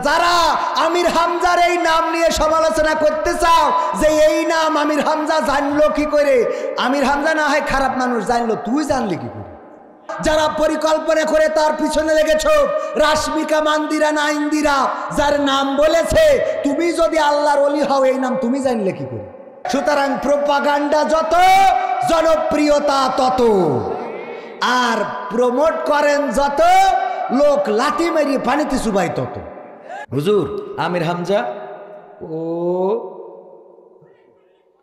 যারা আমির হামজার এই নাম নিয়ে সমালোচনা করতে চাও যে এই নাম আমির হামজা জানলো কি করে, আমির হামজা না হয় খারাপ মানুষ, জানলো তুই জানলি কি করে? যারা পরিকল্পনা করে তার পিছনে লেগেছ, রাশমিকা মান্দিরা না ইন্দিরা যার নাম বলেছে, তুমি যদি আল্লাহর ওলি হও এই নাম তুমি জানলে কি করে? সুতরাং প্রোপাগান্ডা যত, জনপ্রিয়তা তত, আর প্রমোট করেন যত, লোক লাথি মেরিয়ে পানিতে চুবাই তত। হুজুর আমির হামজা ও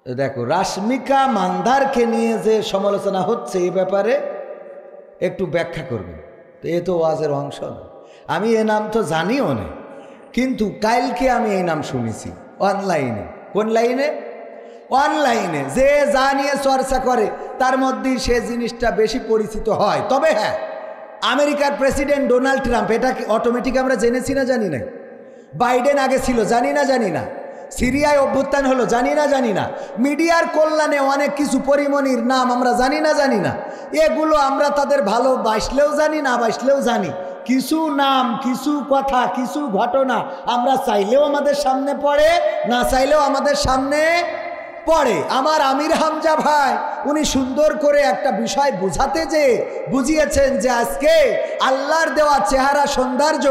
দেখো রাশমিকা মান্দারকে নিয়ে যে সমালোচনা হচ্ছে এই ব্যাপারে একটু ব্যাখ্যা করবে। তো এ তো ওয়াজের অংশ না, আমি এ নাম তো জানিও না, কিন্তু কালকে আমি এই নাম শুনেছি অনলাইনে। কোন লাইনে? অনলাইনে। যে যা নিয়ে চর্চা করে তার মধ্যেই সে জিনিসটা বেশি পরিচিত হয়। তবে হ্যাঁ, আমেরিকার প্রেসিডেন্ট ডোনাল্ড ট্রাম্প, এটা কি অটোমেটিক আমরা জেনেছি না জানি না? বাইডেন আগে ছিল জানি না জানি না, সিরিয়ায় অভ্যুত্থান হলো জানি না জানি না, মিডিয়ার কল্যাণে অনেক কিছু পরিমণির নাম আমরা জানি না জানি না, এগুলো আমরা তাদের ভালো বাসলেও জানি না বাসলেও জানি। কিছু নাম, কিছু কথা, কিছু ঘটনা আমরা চাইলেও আমাদের সামনে পড়ে, না চাইলেও আমাদের সামনে পড়ে। আমার আমির হামজা ভাই উনি সুন্দর করে একটা বিষয় বুঝাতে যে বুঝিয়েছেন যে আজকে আল্লাহর দেওয়া চেহারা সৌন্দর্য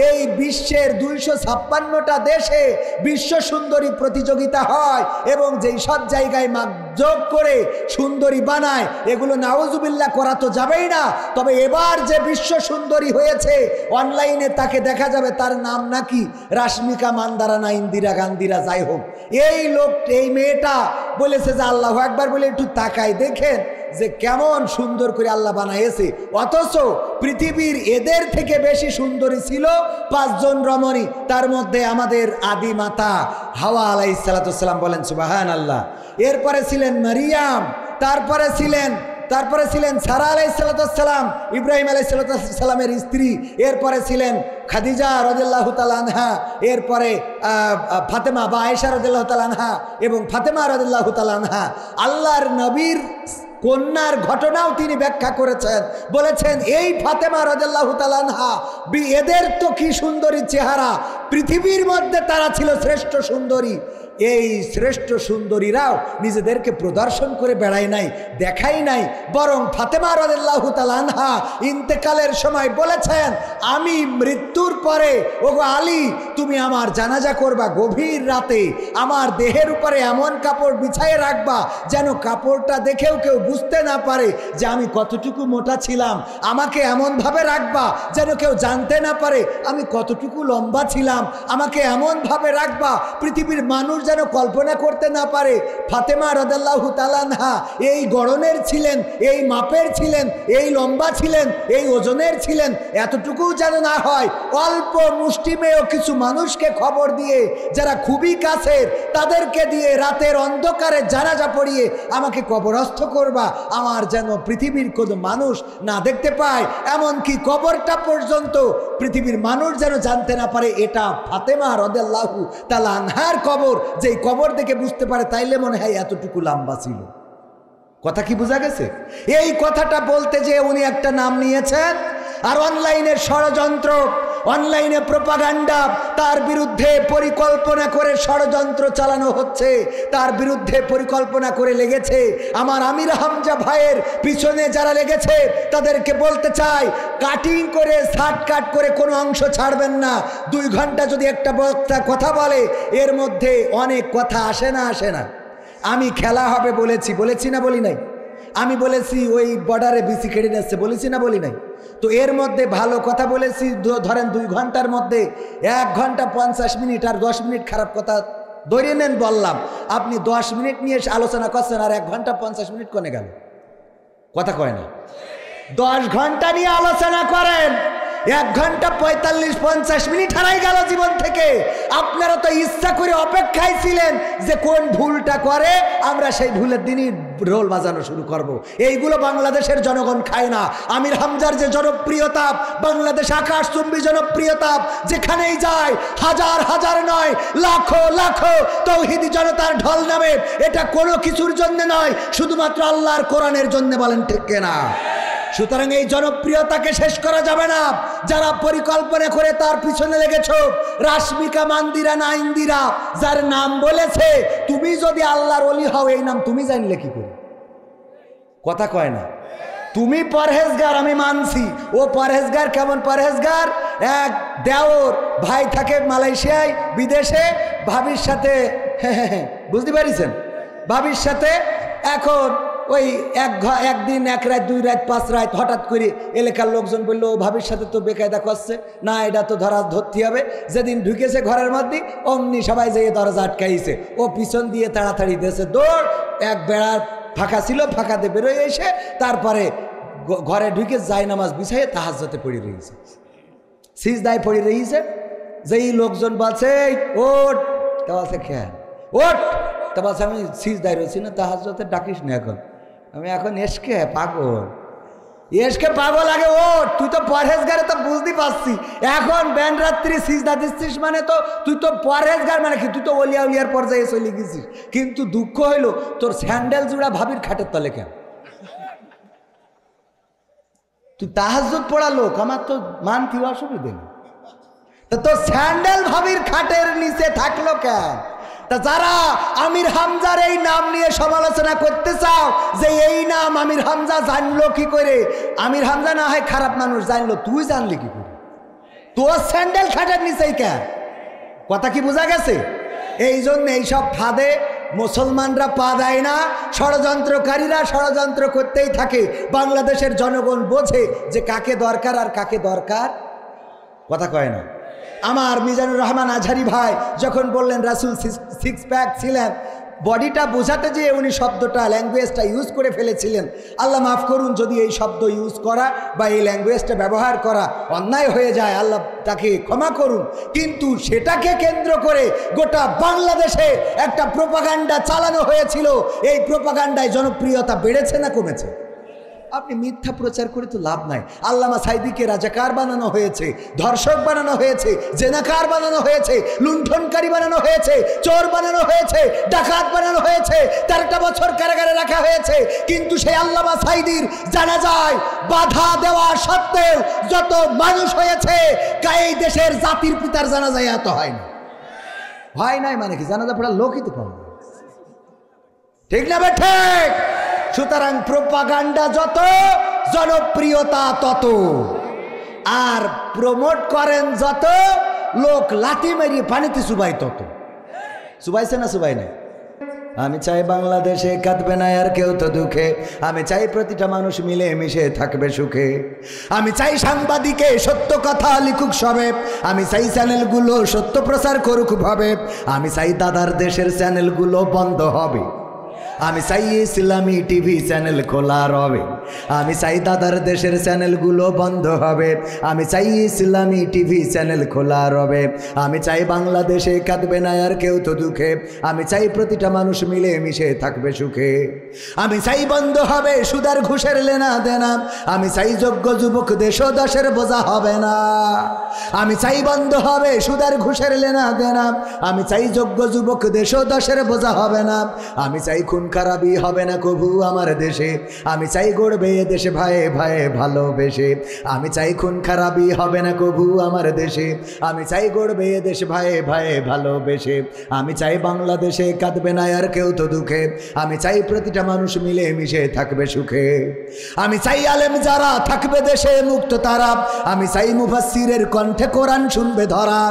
এই বিশ্বের 256টা দেশে বিশ্ব সুন্দরী প্রতিযোগিতা হয়, এবং যেই সব জায়গায় মাপজোক করে সুন্দরী বানায়, এগুলো নাউজুবিল্লাহ করা তো যাবেই না। তবে এবার যে বিশ্ব সুন্দরী হয়েছে অনলাইনে তাকে দেখা যাবে, তার নাম নাকি রাশমিকা মান্দারা না ইন্দিরা গান্ধীরা, যাই হোক, এই লোক এই মেয়েটা বলেছে যে আল্লাহু আকবার বলে একটু তাকাই দেখেন যে কেমন সুন্দর করে আল্লাহ বানাইছে। অথচ পৃথিবীর এদের থেকে বেশি সুন্দরী ছিল 5 জন রমণী, তার মধ্যে আমাদের আদি মাতা হাওয়া আলাইহিস সালাম, বলেন সুবহানাল্লাহ। এরপরে ছিলেন মারিয়াম, তারপরে ছিলেন সারা আলাইহিস সালাম, ইব্রাহিম আলাইহিস সালামের স্ত্রী, এরপরে ছিলেন খাদিজা রাদিয়াল্লাহু তাআলা আনহা, এরপরে ফাতেমা বা আয়েশা রাদিয়াল্লাহু তাআলা আনহা এবং ফাতেমা রাদিয়াল্লাহু তাআলা আনহা। আল্লাহর নবীর কন্যার ঘটনাও তিনি ব্যাখ্যা করেছেন, বলেছেন এই ফাতেমা রাদিয়াল্লাহু তাআলা আনহা, এদের তো কি সুন্দরী চেহারা, পৃথিবীর মধ্যে তারা ছিল শ্রেষ্ঠ সুন্দরী। এই শ্রেষ্ঠ সুন্দরীরাও নিজেদেরকে প্রদর্শন করে বেড়ায় নাই, দেখাই নাই, বরং ফাতেমা রাদিয়াল্লাহু তাআলা আনহা ইন্তেকালের সময় বলেছেন, আমি মৃত্যুর পরে ওগো আলী তুমি আমার জানাজা করবা, গভীর রাতে আমার দেহের উপরে এমন কাপড় বিছায়ে রাখবা যেন কাপড়টা দেখেও কেউ বুঝতে না পারে যে আমি কতটুকু মোটা ছিলাম, আমাকে এমনভাবে রাখবা যেন কেউ জানতে না পারে আমি কতটুকু লম্বা ছিলাম, আমাকে এমনভাবে রাখবা পৃথিবীর মানুষ যেন কল্পনা করতে না পারে। ফাতেমা রাদিয়াল্লাহু তাআলা আনহা এই গড়নের ছিলেন, এই মাপের ছিলেন, এই লম্বা ছিলেন, এই ওজনের ছিলেন, এতটুকু যেন না হয় অল্প মুষ্টিমেয় কিছু মানুষকে খবর দিয়ে, যারা খুবই কাছের, তাদেরকে দিয়ে রাতের অন্ধকারে জানাজা পড়িয়ে আমাকে কবরস্থ করবা, আমার যেন পৃথিবীর কোনো মানুষ না দেখতে পায়, এমনকি কবরটা পর্যন্ত পৃথিবীর মানুষ যেন জানতে না পারে এটা ফাতেমা রাদিয়াল্লাহু তাআলা আনহার কবর। যেই কবর দেখে বুঝতে পারে তাইলে মনে হয় এতটুকু লম্বা ছিল। কথা কি বোঝা গেছে? এই কথাটা বলতে যে উনি একটা নাম নিয়েছেন, আর অনলাইনের ষড়যন্ত্র, অনলাইনে প্রোপাগান্ডা, তার বিরুদ্ধে পরিকল্পনা করে ষড়যন্ত্র চালানো হচ্ছে, তার বিরুদ্ধে পরিকল্পনা করে লেগেছে। আমার আমির হামজা ভাইয়ের পিছনে যারা লেগেছে তাদেরকে বলতে চাই, কাটিং করে শার্টকাট করে কোনো অংশ ছাড়বেন না। 2 ঘন্টা যদি একটা বক্তা কথা বলে এর মধ্যে অনেক কথা আসে না। আমি খেলা হবে বলেছি না বলি নাই? আমি বলেছি ওই বর্ডারে বিসি কেড়ে নিচ্ছে, বলেছি না বলি নাই? তো এর মধ্যে ভালো কথা বলেছি, ধরেন 2 ঘন্টার মধ্যে 1 ঘন্টা 50 মিনিট আর 10 মিনিট খারাপ কথা ধরে নেন বললাম। আপনি 10 মিনিট নিয়ে আলোচনা করছেন আর 1 ঘন্টা 50 মিনিট কোনে গেল? কথা কয় না। 10 ঘন্টা নিয়ে আলোচনা করেন, 1 ঘন্টা 45-50 মিনিট হারাই গেল জীবন থেকে। আপনারা তো ইচ্ছা করে অপেক্ষায় ছিলেন যে কোন ভুলটা করে আমরা সেই ভুলের দিনই রোল বাজানো শুরু করব। এইগুলো বাংলাদেশের জনগণ খায় না। আমির হামজার যে জনপ্রিয়তা, বাংলাদেশ আকাশচুম্বী জনপ্রিয়তা, যেখানেই যায় হাজার নয় লাখো তৌহিদি জনতার ঢল নামে। এটা কোনো কিছুর জন্য নয়, শুধুমাত্র আল্লাহর কোরআনের জন্য, বলেন ঠিক কিনা? সুতরাং এই জনপ্রিয়তাকে শেষ করা যাবে না। যারা পরিকল্পনা করে তার পিছনে লেগেছ, রাশমিকা মান্দিরা না ইন্দিরা যার নাম বলেছে, তুমি যদি আল্লাহর ওলি হও এই নাম তুমি জানলে কি করে? কথা কয় না। তুমি পরহেজগার আমি মানছি, ও পরহেজগার। কেমন পরহেজগার? এক দেওর ভাই থাকে মালয়েশিয়ায় বিদেশে, ভাবির সাথে বুঝতে পারিছেন, ভাবির সাথে এখন ওই একদিন এক রাত দুই রাত পাঁচ রাত হঠাৎ করে এলাকার লোকজন বললো ভাবির সাথে তো বেকায়দা করছে, না এটা তো ধরতে হবে। যেদিন ঢুকেছে ঘরের মধ্যে অমনি সবাই যেয়ে দরজা আটকাইছে, ও পিছন দিয়ে তাড়াতাড়ি দিয়েছে দৌড়। এক বেড়া ফাঁকা ছিল, ফাঁকাতে বেরোয় এসে তারপরে ঘরে ঢুকে যায় নামাজ বিছাইয়ে তাহাজ্জুদে পড়ে রয়েছে, সিজদায় পড়ে রয়েছে। যেই লোকজন বলছে ওঠ, তা বলছে খেয়াল ওঠ, তা বলছে আমি সিজদায় রয়েছি না, তাহাজ্জুদে ডাকিস না এখন, আমি এখন এসকে পাগল, এসকে পাগল আগে ওঠ। তুই তো পরহেজগারে তো বুঝতে পারছি, এখন ব্যান রাত্রি সিজদা দিচ্ছিস মানে তো তুই তো পরহেজগার, মানে কি তুই তো অলিয়া উলিয়ার পর্যায়ে চলে গেছিস। কিন্তু দুঃখ হইলো তোর স্যান্ডেল জুড়া ভাবির খাটের তলে কেন? তুই তাহাজ্জুদ পড়া লোক, আমার তো মানতে অসুবিধে নেই, তা তোর স্যান্ডেল ভাবির খাটের নিচে থাকলো কেন? তা যারা আমির হামজার এই নাম নিয়ে সমালোচনা করতে চাও যে এই নাম আমির হামজা জানলো কি করে, আমির হামজা না হয় খারাপ মানুষ, জানলো, তুই জানলি কি করে? তোর স্যান্ডেল খাটের নিচেই কেন? কথা কি বোঝা গেছে? এই জন্য এইসব ফাঁদে মুসলমানরা পা দেয় না, ষড়যন্ত্রকারীরা ষড়যন্ত্র করতেই থাকে। বাংলাদেশের জনগণ বোঝে যে কাকে দরকার আর কাকে দরকার, কথা কয় না। আমার মিজানুর রহমান আজহারি ভাই যখন বললেন রাসূল সিক্স প্যাক ছিলেন, বডিটা বোঝাতে যেয়ে উনি শব্দটা ল্যাঙ্গুয়েজটা ইউজ করে ফেলেছিলেন। আল্লাহ মাফ করুন যদি এই শব্দ ইউজ করা বা এই ল্যাঙ্গুয়েজটা ব্যবহার করা অন্যায় হয়ে যায়, আল্লাহ তাকে ক্ষমা করুন। কিন্তু সেটাকে কেন্দ্র করে গোটা বাংলাদেশে একটা প্রোপাগান্ডা চালানো হয়েছিল। এই প্রোপাগান্ডায় জনপ্রিয়তা বেড়েছে না কমেছে? আপনি মিথ্যা প্রচার করে তো লাভ নাই। আল্লামা সাইদিকে রাজাকার বানানো হয়েছে, ধর্ষক বানানো হয়েছে, জেনাকার বানানো হয়েছে, লুণ্ঠনকারী বানানো হয়েছে, চোর বানানো হয়েছে, ডাকাত বানানো হয়েছে, 13টা বছর কারাগারে রাখা হয়েছে। কিন্তু সেই আল্লামা সাইদির জানাজায় বাধা দেওয়া সত্ত্বেও যত মানুষ হয়েছে, এই দেশের জাতির পিতার জানাজায় এত হয়নি। হয় নাই মানে কি? জানাজা পড়ার লোকই তো কম, ঠিক না বেঠে? সুতরাং প্রোপাগান্ডা যত, জনপ্রিয়তা তত, আর প্রমোট করেন যত, লোক লাথি মেরিয়ে পানিতে চুবাই তত। চুবাইছে না চুবাই নাই? আমি চাই বাংলাদেশে কাঁদবে না আর কেউ তো দুঃখে, আমি চাই প্রতিটা মানুষ মিলে মিশে থাকবে সুখে, আমি চাই সাংবাদিকে সত্য কথা লিখুক সবে, আমি চাই চ্যানেলগুলো সত্য প্রচার করুক ভাবে, আমি চাই দাদার দেশের চ্যানেলগুলো বন্ধ হবে, আমি চাই ইসলামী টিভি চ্যানেল খোলা রবে, আমি চাই দাদার দেশের চ্যানেলগুলো বন্ধ হবে, আমি চাই ইসলামী টিভি চ্যানেল খোলা রবে, আমি চাই বাংলাদেশে কাঁদবে না আর কেউ তো দুঃখে, আমি চাই প্রতিটা মানুষ মিলে মিশে থাকবে সুখে, আমি চাই বন্ধ হবে সুদের ঘুষের লেনা দেনা, আমি চাই যোগ্য যুবক দেশদাসের বোঝা হবে না, আমি চাই বন্ধ হবে সুদের ঘুষের লেনা দেনা, আমি চাই যোগ্য যুবক দেশদাসের বোঝা হবে না, আমি চাই খুন খারাপি হবে না কবু আমার দেশে, আমি চাই গড়বে এ দেশে ভাইয়ে ভাইয়ে ভালোবেসে, আমি চাই খুন খারাপি হবে না কবু আমার দেশে, আমি চাই গড়বে এ দেশ ভাইয়ে ভাইয়ে ভালোবেসে, আমি চাই বাংলাদেশে কাঁদবে না আর কেউ তো দুঃখে, আমি চাই প্রতিটা মানুষ মিলে মিশে থাকবে সুখে, আমি চাই আলেম যারা থাকবে দেশে মুক্ত তারা, আমি চাই মুফাসসিরের কণ্ঠে কোরআন শুনবে ধরা,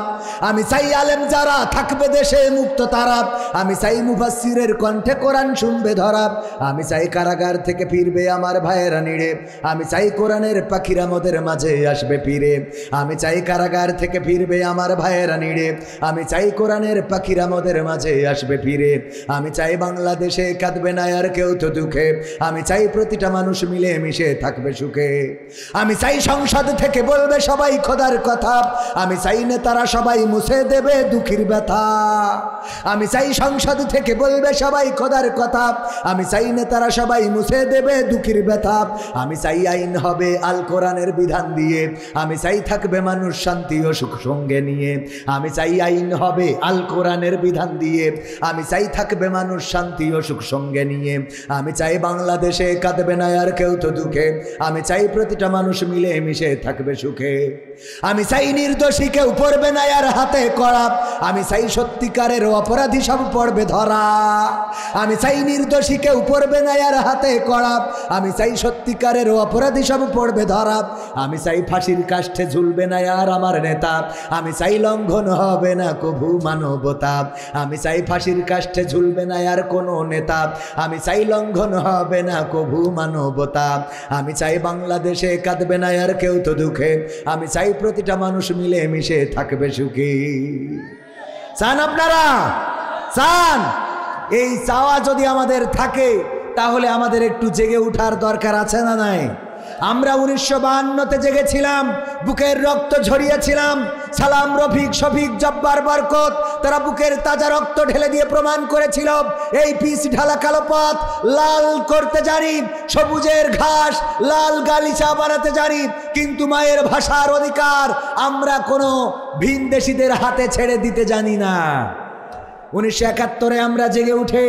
আমি চাই আলেম যারা থাকবে দেশে মুক্ত তারা, আমি চাই মুফাসসিরের কণ্ঠে কোরআন শুনবে ধরা, আমি চাই কারাগার থেকে ফিরবে আমার ভাইয়েরা নিড়ে, আমি চাই কোরআনের পাখিরা মোদের মাঝে আসবে ফিরে, আমি চাই কারাগার থেকে ফিরবে আমার ভাইয়েরা নিড়ে, আমি চাই কোরআনের পাখিরা মোদের মাঝে আসবে ফিরে, আমি চাই বাংলাদেশে কাঁদবে না আর কেউ তো দুঃখে, আমি চাই প্রতিটা মানুষ মিলে মিশে থাকবে সুখে, আমি চাই সংসদ থেকে বলবে সবাই খোদার কথা, আমি চাই নেতারা সবাই মুছে দেবে দুঃখীর ব্যথা, আমি চাই সংসদ থেকে বলবে সবাই খোদার কথা, কথা। আমি চাই নেতারা সবাই মুছে দেবে দুঃখের ব্যথা। আমি চাই আইন হবে আল কোরআনের বিধান দিয়ে। আমি চাই থাকবে মানুষ শান্তি ও সুখ সঙ্গে নিয়ে। আমি চাই আইন হবে আল কোরআনের বিধান দিয়ে। আমি চাই থাকবে মানুষ শান্তি ও সুখ সঙ্গে নিয়ে। আমি চাই বাংলাদেশে কাঁদবে না আর কেউ তো দুঃখে। আমি চাই প্রতিটা মানুষ মিলে মিশে থাকবে সুখে। আমি চাই নির্দোষী কেউ পড়বে না আর হাতে কড়া। আমি চাই সত্যিকারের অপরাধী সব পড়বে ধরা। আমি চাই নির্দোষী কেউ পড়বে না আর হাতে কড়া। আমি চাই সত্যিকারের অপরাধী সব পড়বে ধরা। আমি চাই ফাঁসির কাষ্ঠে ঝুলবে না আর আমার নেতা। আমি চাই লঙ্ঘন হবে না কভু মানবতা। আমি চাই ফাঁসির কাষ্ঠে ঝুলবে না আর কোনো নেতা। আমি চাই লঙ্ঘন হবে না কভু মানবতা। আমি চাই বাংলাদেশে কাঁদবে না আর কেউ তো দুঃখে। আমি চাই প্রতিটা মানুষ মিলে মিশে থাকবে সুখী। চান আপনারা? চান? এই চাওয়া যদি আমাদের থাকে তাহলে আমাদের একটু জেগে ওঠার দরকার আছে না নাই? আমরা 1952-তে জেগেছিলাম, বুকের রক্ত ঝরিয়েছিলাম। সালাম, রফিক, শফিক, জব্বার, বরকত তারা বুকের তাজা রক্ত ঢেলে দিয়ে প্রমাণ করেছিল এই পিচ ঢালা কালো পথ লাল করতে জানি, সবুজের ঘাস লাল গালিচা বানাতে জানি। কিন্তু মায়ের ভাষার অধিকার আমরা কোনো ভিনদেশীদের হাতে ছেড়ে দিতে জানি না। 1971-এ আমরা জেগে উঠে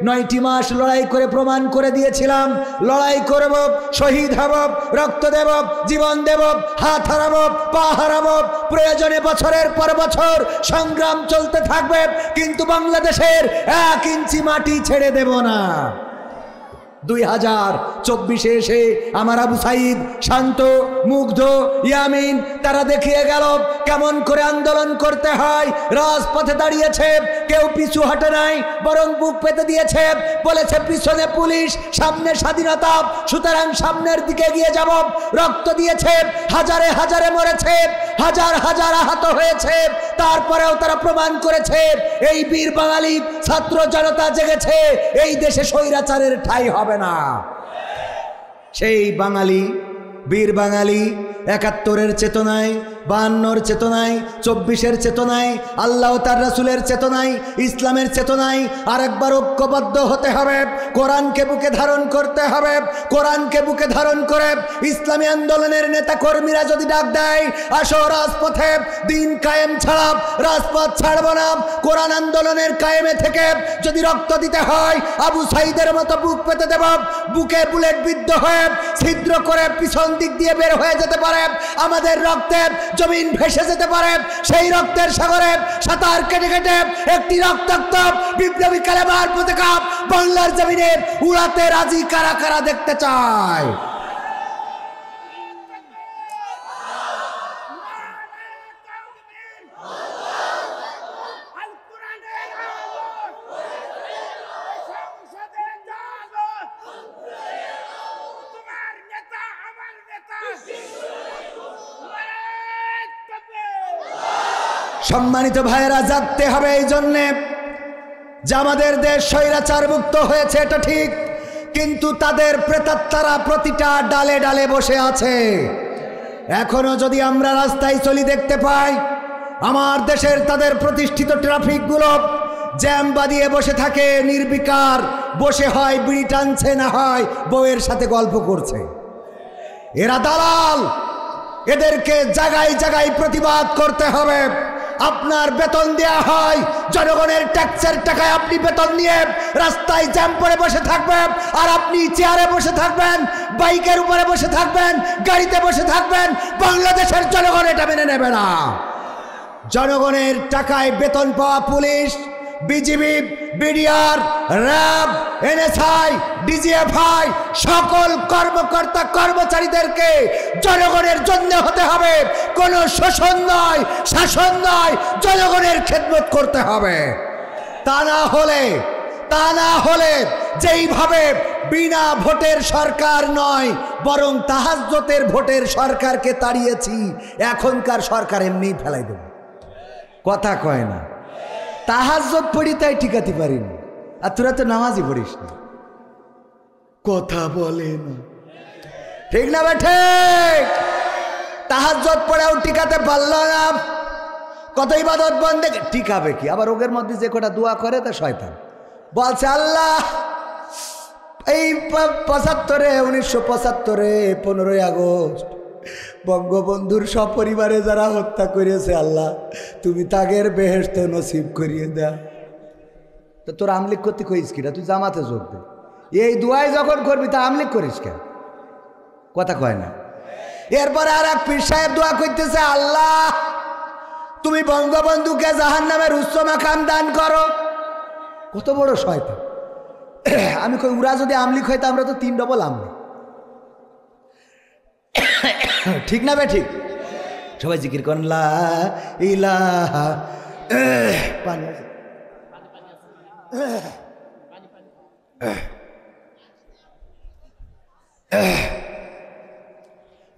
9টি মাস লড়াই করে প্রমাণ করে দিয়েছিলাম, লড়াই করব, শহীদ হব, রক্ত দেব, জীবন দেব, হাত হারাবো, পা হারাবো, প্রয়োজনে বছরের পর বছর সংগ্রাম চলতে থাকবে, কিন্তু বাংলাদেশের 1 ইঞ্চি মাটি ছেড়ে দেব না। 2024-এ এসে আমার আবু সাইদ, শান্ত, মুগ্ধ, ইয়ামিন তারা দেখিয়ে গেল কেমন করে আন্দোলন করতে হয়। রাজপথে দাঁড়িয়েছে, কেউ পিছু হটে নাই, বরং বুক পেতে দিয়েছে, বলেছে পিছনে পুলিশ, সামনে স্বাধীনতা, সুতরাং সামনের দিকে এগিয়ে যাব। রক্ত দিয়েছে, হাজারে হাজারে মরেছে, হাজার হাজার আহত হয়েছে, তারপরেও তারা প্রমাণ করেছে এই বীর বাঙালি ছাত্র জনতা জেগেছে, এই দেশে স্বৈরাচারের ঠাঁই হবে না। সেই বাঙালি, বীর বাঙালি 71-এর চেতনায়, 52-র চেতনায়, 24-এর চেতনায়, আল্লাহ তার রাসূলের চেতনায়, ইসলামের চেতনায় আরেকবার ঐক্যবদ্ধ হতে হবে। কোরআনকে বুকে ধারণ করতে হবে। কোরআনকে বুকে ধারণ করে ইসলামী আন্দোলনের নেতা কর্মীরা যদি ডাক দেয় আসো রাজপথে, দিন কায়েম ছাড়া রাজপথ ছাড়ব না। কোরআন আন্দোলনের কায়েমে থেকে যদি রক্ত দিতে হয় আবু সাইদের মতো বুক পেতে দেব। বুকে বুলেট বিদ্ধ হয়ে ছিদ্র করে পিছন দিক দিয়ে বের হয়ে যেতে পারে, আমাদের রক্তের জমিন ভেসে যেতে পারে। সেই রক্তের সাগরে সাঁতার কেটে কেটে একটি রক্তাক্ত বিপ্লবী কালেমার পতাকা বাংলার জমিনে উড়াতে রাজি কারা কারা দেখতে চায়? সম্মানিত ভাইয়েরা, জাগতে হবে এই জন্যে যে আমাদের দেশ স্বৈরাচার মুক্ত হয়েছে, এটা ঠিক, কিন্তু তাদের প্রেতাত্মারা প্রতিটা ডালে ডালে বসে আছে। এখনো যদি আমরা রাস্তায় চলি দেখতে পাই আমার দেশের তাদের প্রতিষ্ঠিত ট্রাফিকগুলো জ্যাম বাঁধিয়ে বসে থাকে, নির্বিকার বসে হয় বিড়ি টানছে, না হয় বউয়ের সাথে গল্প করছে। এরা দালাল, এদেরকে জায়গায় জায়গায় প্রতিবাদ করতে হবে। আপনার বেতন দেয়া হয়, জনগণের ট্যাক্সের টাকায় আপনি বেতন নিয়ে রাস্তায় জ্যাম পড়ে বসে থাকবেন, আর আপনি চেয়ারে বসে থাকবেন, বাইকের উপরে বসে থাকবেন, গাড়িতে বসে থাকবেন। বাংলাদেশের জনগণ এটা মেনে নেবে না। জনগণের টাকায় বেতন পাওয়া police, BGB, BDR, RAB, NSI, DGFI সকল কর্মকর্তা কর্মচারীদেরকে জনগণের জন্য হতে হবে। কোনো শোষণ নয়, শাসন নয়, জনগণের খেদমত করতে হবে। তা না হলে যেইভাবে বিনা ভোটের সরকার নয় বরং তাহাজ্জুদের ভোটের সরকারকে তাড়িয়েছি, এখনকার সরকার এমনি ফেলাই দেবে। কথা কয় না, তাহাজ্জুদ পড়ি তাই টিকাতে পারিনি, আর তোরা তো নামাজই পড়িস না। কথা বলে না, ঠিক না বেঠে? তাহাজ্জুদ পড়েও টিকাতে পারল না। কত ইবাদত বন্দে টিকাবে কি? আবার রোগের মধ্যে যে কটা দোয়া করে তা শয়তান। বলছে আল্লাহ এই 1975 15ই আগস্ট বঙ্গবন্ধুর সপরিবারে যারা হত্যা করেছে আল্লাহ তুমি তাগের বেহেশত নসিব করিয়ে দাও। তো তোর আমলিক করতে কইস কিনা, তুই জামাতে যোগ দে। এই দুয়াই যখন করবি তা আমলিক করিস কেন? কথা কয় না। এরপরে আর এক পীর সাহেব দোয়া করতেছে, আল্লাহ তুমি বঙ্গবন্ধুকে জাহান্নামের উচ্চ মাকাম দান করো। কত বড় শয়তান। আমি কই উরা যদি আমলিক হইতো আমরা তো 3 ডবল আমলিক। ঠিক না বে ঠিক? সবাই জিকির করেন লা ইলাহা। পানি আছে?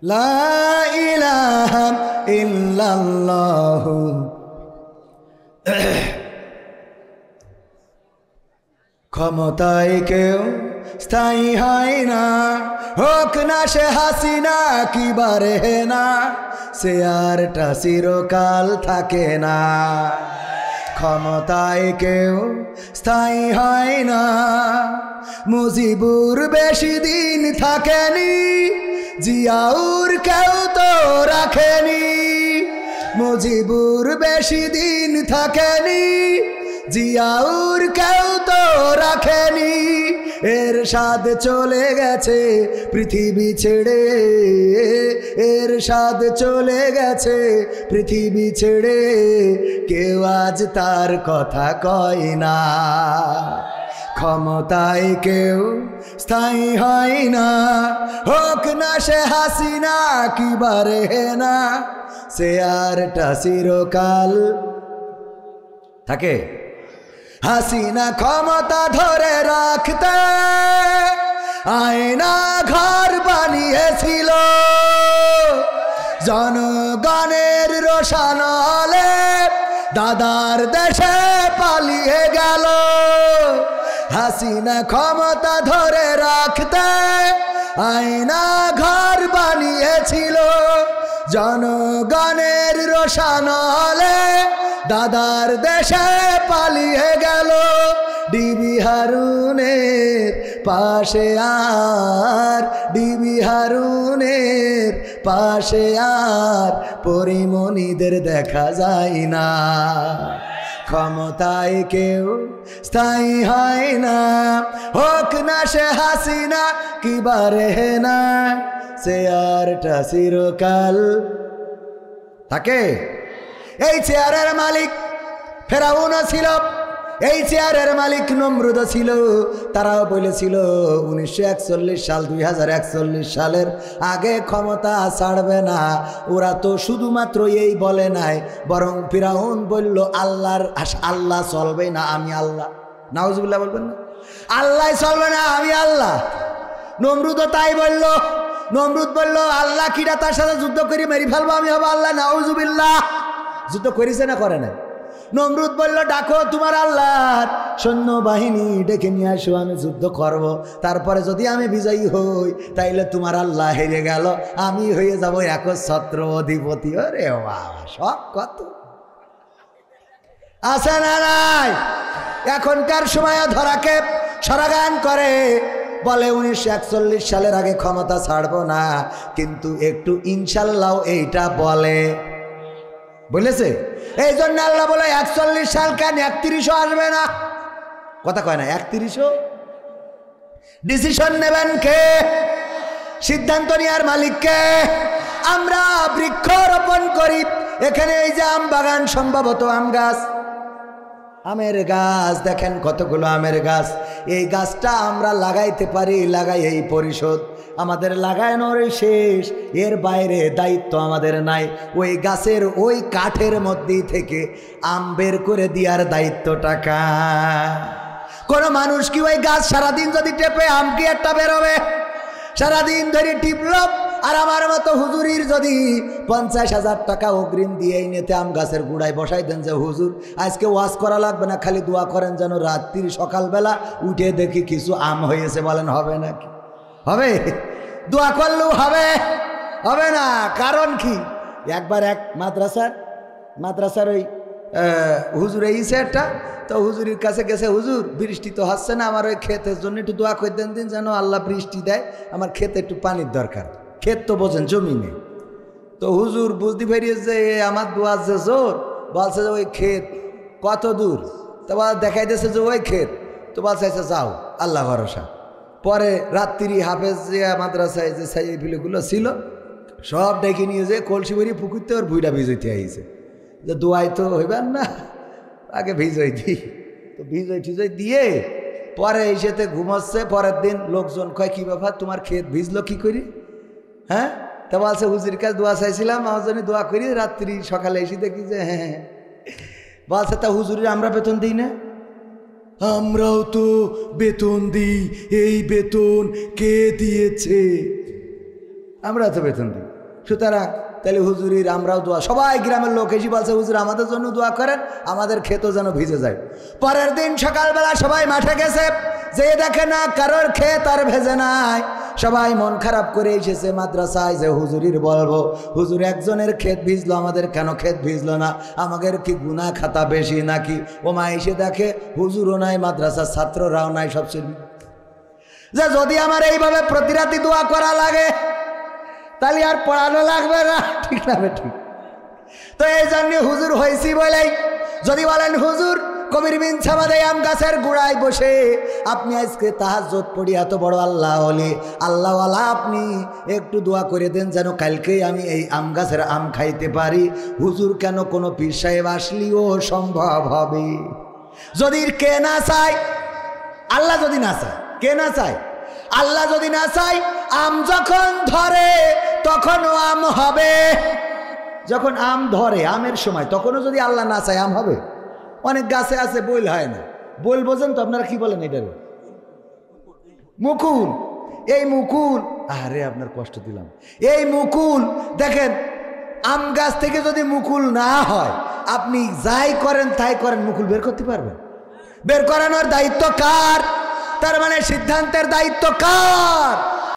লা ইলাহা ইল্লাল্লাহু। ক্ষমতায় কেউ স্থায়ী হয় না, হোক না সে হাসিনা কি বারে না, সে আরটা চিরকাল থাকে না। ক্ষমতায় কেউ স্থায়ী হয় না, মুজিবুর বেশি দিন থাকেনি, জিয়াউর কেউ তো রাখেনি। মুজিবুর বেশি দিন থাকেনি, জিয়াউর কেউ তো রাখেনি। এরশাদ চলে গেছে পৃথিবী ছেড়ে, এরশাদ চলে গেছে পৃথিবী ছেড়ে, কেউ আজ তার কথা কয় না। ক্ষমতায় কেউ স্থায়ী হয় না, হোক না সে হাসিনা কি বারে না, সে আরটা চিরকাল থাকে। হাসিনা ক্ষমতা ধরে রাখতে আয়না ঘর বানিয়েছিল, জনগণের রোশানলে দাদার দেশে পালিয়ে গেল। হাসিনা ক্ষমতা ধরে রাখতে আয়না ঘর বানিয়েছিল, জনগণের রোশানলে দাদার দেশে পালিয়ে গেল। ডিবি হারুনের পাশে আর, ডিবি হারুনের পাশে আর পরিমণিদের দেখা যায় না। ক্ষমতায় কেউ স্থায়ী হয় না, হোক না সে হাসিনা কি বারে না, সে আরটা চিরকাল থাকে। এই চেয়ারের মালিক ফেরাউনও ছিল, এই চেয়ারের মালিক নমরুদ ছিল। তারাও বলেছিল 1941 সাল 2041 সালের আগে ক্ষমতা ছাড়বে না। ওরা তো শুধুমাত্র এই বলে নাই, বরং ফিরাউন বলল আল্লাহ চলবে না, আমি আল্লাহ। নাউজুবিল্লাহ বলবেন না? আল্লাহ চলবে না, আমি আল্লাহ। নমরুদও তাই বলল। নমরুদ বলল আল্লাহ কিরা তার সাথে যুদ্ধ করে মেরে ফেলবো, আমি হবো আল্লাহ। নাউজুবিল্লাহ। যুদ্ধ করেছে না করে না? নমরুদ বলল ডাকো তোমার আল্লাহর সৈন্যবাহিনী ডেকে নিয়ে আসো, আমি যুদ্ধ করব। তারপরে যদি আমি বিজয়ী হই তাইলে তোমার আল্লাহ হেরে গেল, আমি হয়ে যাব একচ্ছত্র অধিপতি। ওরে বাবা, সব কত আছে না নাই? এখনকার সময় ধরাকে সরাগান করে, বলে 1941 সালের আগে ক্ষমতা ছাড়বো না, কিন্তু একটু ইনশাল্লাহ এইটা বলে বলেছে। এই জন্য আল্লাহ বলে 41 সাল কেন, 31ও আসবে না। কথা কয় না? 31ও ডিসিশন নেবেন কে? সিদ্ধান্ত নেওয়ার মালিক কে? আমরা বৃক্ষরোপণ করি এখানে। এই যে আম বাগান, সম্ভবত আম গাছ, আমের গাছ দেখেন কতগুলো আমের গাছ। এই গাছটা আমরা লাগাইতে পারি, লাগাই এই পরিষদ, আমাদের লাগানোর শেষ, এর বাইরে দায়িত্ব আমাদের নাই। ওই গাছের ওই কাঠের মধ্যে থেকে আম বের করে দেওয়ার দায়িত্বটা কার? কোনো মানুষ কি ওই গাছ সারাদিন যদি টেপে আম কি একটা বেরোবে? সারাদিন ধরে টিপল। আর আমার মতো হুজুরির যদি 50,000 টাকা অগ্রিম দিয়ে নেতে আম গাছের গুড়ায় বসাই দেন যে হুজুর আজকে ওয়াজ করা লাগবে না, খালি দোয়া করেন যেন রাত্রির সকালবেলা উঠে দেখি কিছু আম হয়েছে, বলেন হবে নাকি? হবে? দোয়া করলেও হবে? হবে না। কারণ কি? একবার এক মাদ্রাসার ওই হুজুর এইছে একটা, তো হুজুরের কাছে গেছে, হুজুর বৃষ্টি তো হচ্ছে না, আমার ওই ক্ষেতের জন্য একটু দোয়া করে দেন দিন, যেন আল্লাহ বৃষ্টি দেয়, আমার ক্ষেতে একটু পানির দরকার। ক্ষেত তো বোঝেন জমিনে। তো হুজুর বুঝতে পেরিয়েছে আমার দোয়া যে জোর, বলছে যে ওই ক্ষেত কত দূর, তো দেখাই দিয়েছে যে ওই ক্ষেত, তো বলছে যাও আল্লাহ ভরসা। পরে রাত্রি হাফেজ মাদ্রাসায় যে সাইফিলগুলো ছিল সব ডেকে নিয়ে যে কলসি ভরি পুকুরতে ওর ভুইটা ভিজইতে আইছে, যে দোয়াই তো হইবেন না, আগে ভিজই দিই। তো ভিজই ঠিজই দিয়ে পরে এসেতে ঘুমাচ্ছে। পরের দিন লোকজন কয় কি ব্যাপার তোমার ক্ষেত ভিজলো কি করি? হ্যাঁ, তা বলছে হুজুরের কাছে দোয়া চাইছিলাম, আমার জন্য দোয়া করি। রাত্রি সকালে এসে দেখি যে হ্যাঁ। বলছে তা হুজুরের আমরা বেতন দিই না? আমরাও তো বেতন দিই, এই বেতন কে দিয়েছে? আমরা তো বেতন দিই। সুতরাং তাহলে হুজুরির আমরাও দোয়া, সবাই গ্রামের লোক এসে বলছে হুজুর আমাদের জন্য দোয়া করেন, আমাদের ক্ষেতও যেন ভিজে যায়। পরের দিন সকালবেলা সবাই মাঠে গেছে, যে দেখে না কারোর ক্ষেত আর ভেজে নাই। সবাই মন খারাপ করে এসেছে মাদ্রাসায়, যে হুজুরির বলবো হুজুর একজনের ক্ষেত ভিজলো, আমাদের কেন ক্ষেত ভিজলো না? আমাদের কি গুনাহ খাতা বেশি নাকি? ও মা এসে দেখে হুজুরও নাই, মাদ্রাসার ছাত্ররাও নাই, সব ছিল। যে যদি আমার এইভাবে প্রতি রাতি দোয়া করা লাগে তাহলে আর পড়ানো লাগবে না, ঠিক না ঠিক? তো এই জন্য হুজুর হয়েছি বলেই, যদি বলেন হুজুর কবির বিন ছামাদে আম গাছের গোড়ায় বসে আপনি আজকে তাহাজ্জুদ পড়ি এত বড় আল্লাহ ওলি, আল্লাহওয়ালা, আপনি একটু দোয়া করে দেন যেন কালকেই আমি এই আম গাছের আম খাইতে পারি। হুজুর কেন কোনো পীর সাহেব আসলেও সম্ভব হবে। যদি কে না চায়, আল্লাহ যদি না চায়, কে না চায়? আল্লাহ যদি না চায়, আম যখন ধরে তখনও আম হবে। যখন আম ধরে আমের সময়, তখনও যদি আল্লাহ না চায় আম হবে? অনেক গাছে আছে বইল হয় না, বইল বোঝেন তো আপনারা কি বলেন এটার? মুকুল। এই মুকুল, আরে আপনার কষ্ট দিলাম। এই মুকুল দেখেন, আম গাছ থেকে যদি মুকুল না হয়, আপনি যাই করেন তাই করেন, মুকুল বের করতে পারবেন? বের করানোর দায়িত্ব কার? তার মানে সিদ্ধান্তের দায়িত্ব কার?